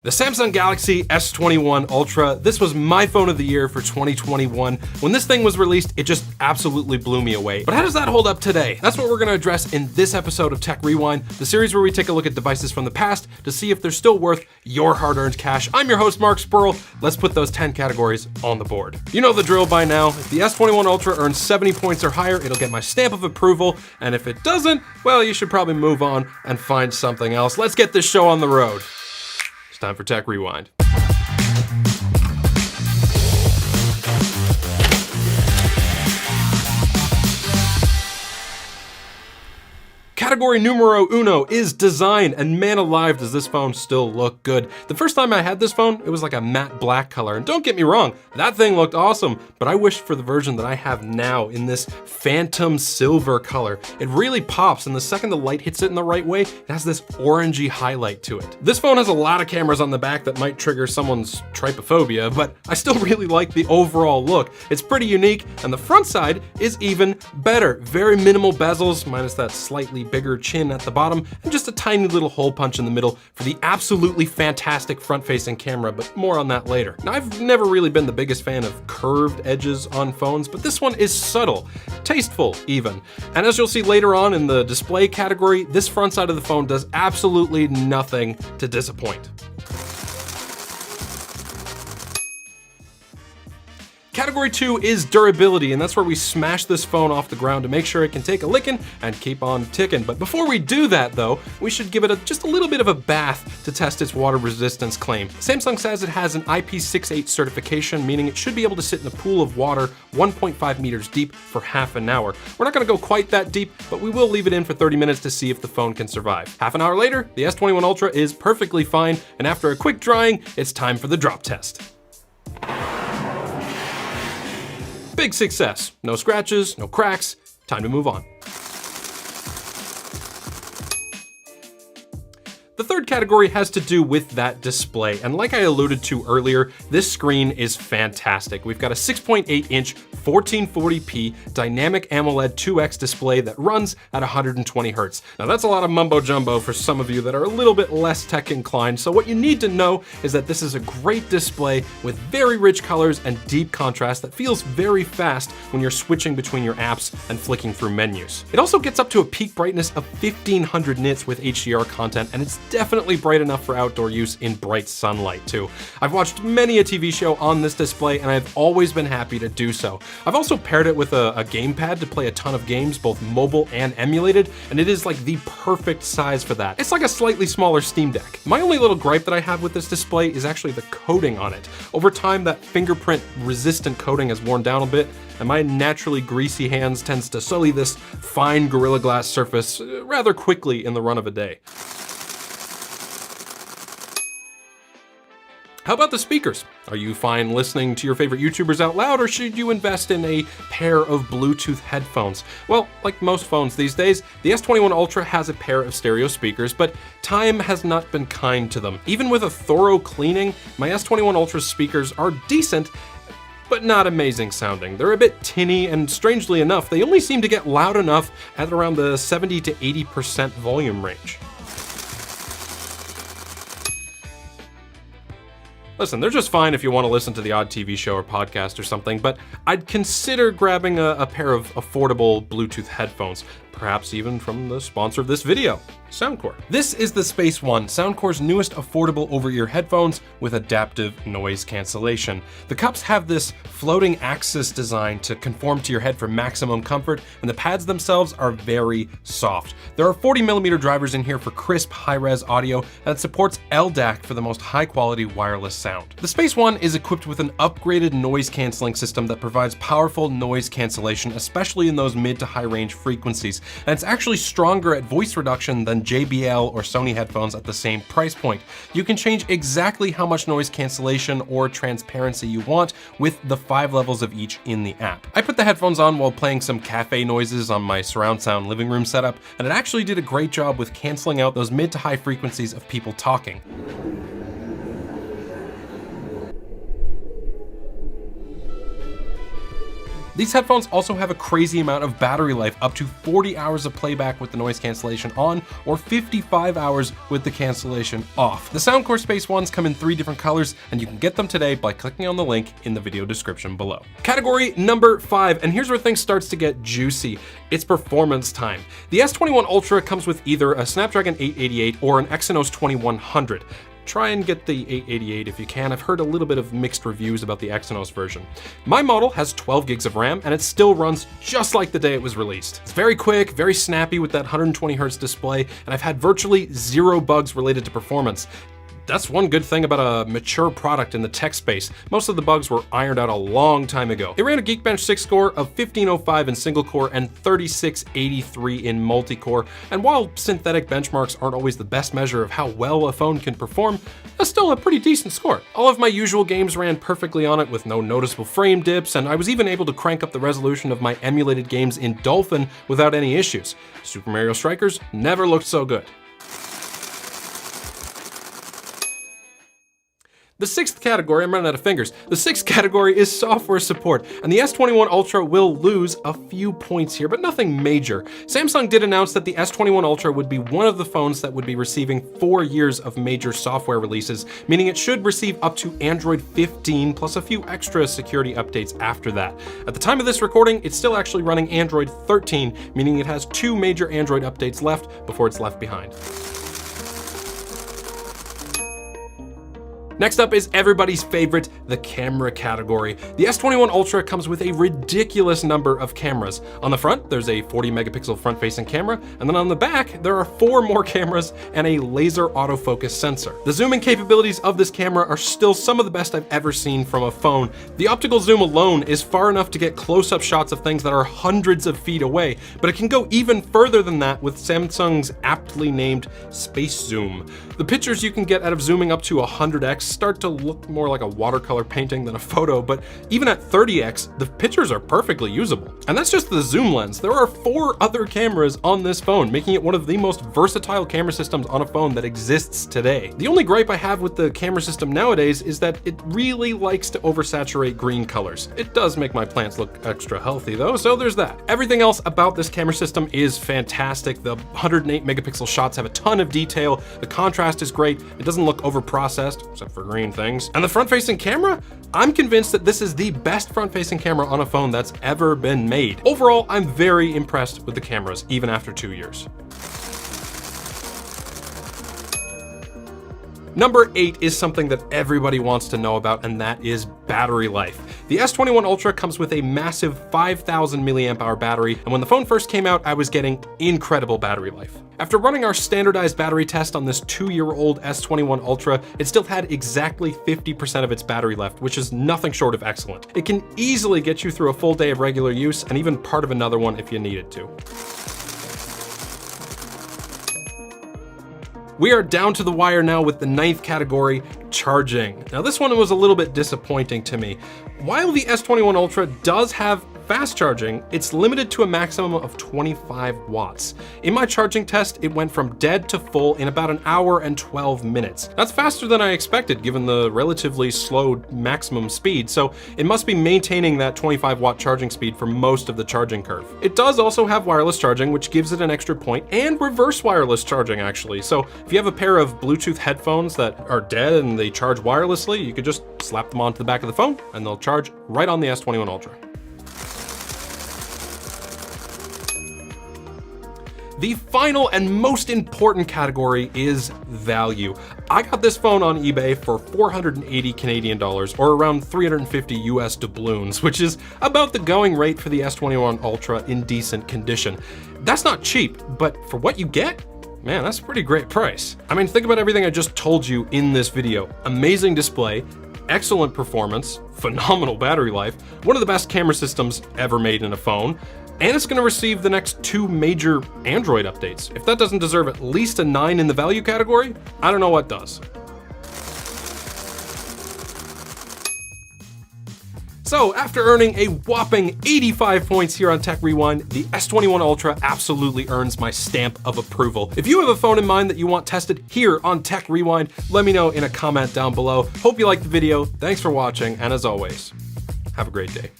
The Samsung Galaxy S21 Ultra, this was my phone of the year for 2021. When this thing was released, it just absolutely blew me away. But how does that hold up today? That's what we're gonna address in this episode of Tech Rewind, the series where we take a look at devices from the past to see if they're still worth your hard-earned cash. I'm your host, Mark Spurl. Let's put those 10 categories on the board. You know the drill by now. If the S21 Ultra earns 70 points or higher, it'll get my stamp of approval. And if it doesn't, well, you should probably move on and find something else. Let's get this show on the road. Time for Tech Rewind. Category numero uno is design, and man alive does this phone still look good. The first time I had this phone, it was like a matte black color, and don't get me wrong, that thing looked awesome, but I wished for the version that I have now in this phantom silver color. It really pops, and the second the light hits it in the right way, it has this orangey highlight to it. This phone has a lot of cameras on the back that might trigger someone's trypophobia, but I still really like the overall look. It's pretty unique, and the front side is even better. Very minimal bezels, minus that slightly bigger chin at the bottom, and just a tiny little hole punch in the middle for the absolutely fantastic front-facing camera, but more on that later. Now, I've never really been the biggest fan of curved edges on phones, but this one is subtle, tasteful even. And as you'll see later on in the display category, this front side of the phone does absolutely nothing to disappoint. Category 2 is durability, and that's where we smash this phone off the ground to make sure it can take a licking and keep on ticking. But before we do that though, we should give it just a little bit of a bath to test its water resistance claim. Samsung says it has an IP68 certification, meaning it should be able to sit in a pool of water 1.5 meters deep for half an hour. We're not gonna go quite that deep, but we will leave it in for 30 minutes to see if the phone can survive. Half an hour later, the S21 Ultra is perfectly fine, and after a quick drying, it's time for the drop test. Big success. No scratches, no cracks. Time to move on. The third category has to do with that display, and like I alluded to earlier, this screen is fantastic. We've got a 6.8-inch 1440p dynamic AMOLED 2X display that runs at 120 Hz. Now that's a lot of mumbo jumbo for some of you that are a little bit less tech inclined, so what you need to know is that this is a great display with very rich colors and deep contrast that feels very fast when you're switching between your apps and flicking through menus. It also gets up to a peak brightness of 1500 nits with HDR content, and it's definitely bright enough for outdoor use in bright sunlight too. I've watched many a TV show on this display, and I've always been happy to do so. I've also paired it with a gamepad to play a ton of games, both mobile and emulated, and it is like the perfect size for that. It's like a slightly smaller Steam Deck. My only little gripe that I have with this display is actually the coating on it. Over time, that fingerprint resistant coating has worn down a bit, and my naturally greasy hands tends to sully this fine Gorilla Glass surface rather quickly in the run of a day. How about the speakers? Are you fine listening to your favorite YouTubers out loud, or should you invest in a pair of Bluetooth headphones? Well, like most phones these days, the S21 Ultra has a pair of stereo speakers, but time has not been kind to them. Even with a thorough cleaning, my S21 Ultra's speakers are decent, but not amazing sounding. They're a bit tinny, and strangely enough, they only seem to get loud enough at around the 70 to 80% volume range. Listen, they're just fine if you want to listen to the odd TV show or podcast or something, but I'd consider grabbing a pair of affordable Bluetooth headphones, perhaps even from the sponsor of this video, Soundcore. This is the Space One, Soundcore's newest affordable over-ear headphones with adaptive noise cancellation. The cups have this floating axis design to conform to your head for maximum comfort, and the pads themselves are very soft. There are 40mm drivers in here for crisp, high-res audio that supports LDAC for the most high-quality wireless sound. The Space One is equipped with an upgraded noise-canceling system that provides powerful noise cancellation, especially in those mid to high-range frequencies, and it's actually stronger at voice reduction than JBL or Sony headphones at the same price point. You can change exactly how much noise cancellation or transparency you want with the 5 levels of each in the app. I put the headphones on while playing some cafe noises on my surround sound living room setup, and it actually did a great job with canceling out those mid to high frequencies of people talking. These headphones also have a crazy amount of battery life, up to 40 hours of playback with the noise cancellation on, or 55 hours with the cancellation off. The Soundcore Space ones come in 3 different colors, and you can get them today by clicking on the link in the video description below. Category number 5, and here's where things starts to get juicy. It's performance time. The S21 Ultra comes with either a Snapdragon 888 or an Exynos 2100. Try and get the 888 if you can. I've heard a little bit of mixed reviews about the Exynos version. My model has 12 gigs of RAM and it still runs just like the day it was released. It's very quick, very snappy with that 120 Hz display, and I've had virtually 0 bugs related to performance. That's one good thing about a mature product in the tech space. Most of the bugs were ironed out a long time ago. It ran a Geekbench 6 score of 1505 in single core and 3683 in multi-core. And while synthetic benchmarks aren't always the best measure of how well a phone can perform, that's still a pretty decent score. All of my usual games ran perfectly on it with no noticeable frame dips, and I was even able to crank up the resolution of my emulated games in Dolphin without any issues. Super Mario Strikers never looked so good. The 6th category, I'm running out of fingers. The 6th category is software support, and the S21 Ultra will lose a few points here, but nothing major. Samsung did announce that the S21 Ultra would be one of the phones that would be receiving 4 years of major software releases, meaning it should receive up to Android 15 plus a few extra security updates after that. At the time of this recording, it's still actually running Android 13, meaning it has 2 major Android updates left before it's left behind. Next up is everybody's favorite, the camera category. The S21 Ultra comes with a ridiculous number of cameras. On the front, there's a 40 megapixel front-facing camera, and then on the back, there are 4 more cameras and a laser autofocus sensor. The zooming capabilities of this camera are still some of the best I've ever seen from a phone. The optical zoom alone is far enough to get close-up shots of things that are hundreds of feet away, but it can go even further than that with Samsung's aptly named Space Zoom. The pictures you can get out of zooming up to 100x start to look more like a watercolor painting than a photo, but even at 30x, the pictures are perfectly usable. And that's just the zoom lens. There are 4 other cameras on this phone, making it one of the most versatile camera systems on a phone that exists today. The only gripe I have with the camera system nowadays is that it really likes to oversaturate green colors. It does make my plants look extra healthy though, so there's that. Everything else about this camera system is fantastic. The 108 megapixel shots have a ton of detail, the contrast is great, it doesn't look overprocessed, except for green things. And the front-facing camera? I'm convinced that this is the best front-facing camera on a phone that's ever been made. Overall, I'm very impressed with the cameras, even after 2 years. Number 8 is something that everybody wants to know about, and that is battery life. The S21 Ultra comes with a massive 5,000 milliamp hour battery, and when the phone first came out, I was getting incredible battery life. After running our standardized battery test on this 2-year-old S21 Ultra, it still had exactly 50% of its battery left, which is nothing short of excellent. It can easily get you through a full day of regular use, and even part of another one if you needed to. We are down to the wire now with the 9th category, charging. Now this one was a little bit disappointing to me. While the S21 Ultra does have fast charging, it's limited to a maximum of 25 watts. In my charging test, it went from dead to full in about 1 hour and 12 minutes. That's faster than I expected given the relatively slow maximum speed, so it must be maintaining that 25 watt charging speed for most of the charging curve. It does also have wireless charging, which gives it an extra point, and reverse wireless charging actually. So if you have a pair of Bluetooth headphones that are dead and they charge wirelessly, you could just slap them onto the back of the phone and they'll charge right on the S21 Ultra. The final and most important category is value. I got this phone on eBay for 480 Canadian dollars, or around 350 US doubloons, which is about the going rate for the S21 Ultra in decent condition. That's not cheap, but for what you get, man, that's a pretty great price. I mean, think about everything I just told you in this video. Amazing display, excellent performance, phenomenal battery life, one of the best camera systems ever made in a phone, and it's gonna receive the next 2 major Android updates. If that doesn't deserve at least a 9 in the value category, I don't know what does. So after earning a whopping 85 points here on Tech Rewind, the S21 Ultra absolutely earns my stamp of approval. If you have a phone in mind that you want tested here on Tech Rewind, let me know in a comment down below. Hope you liked the video, thanks for watching, and as always, have a great day.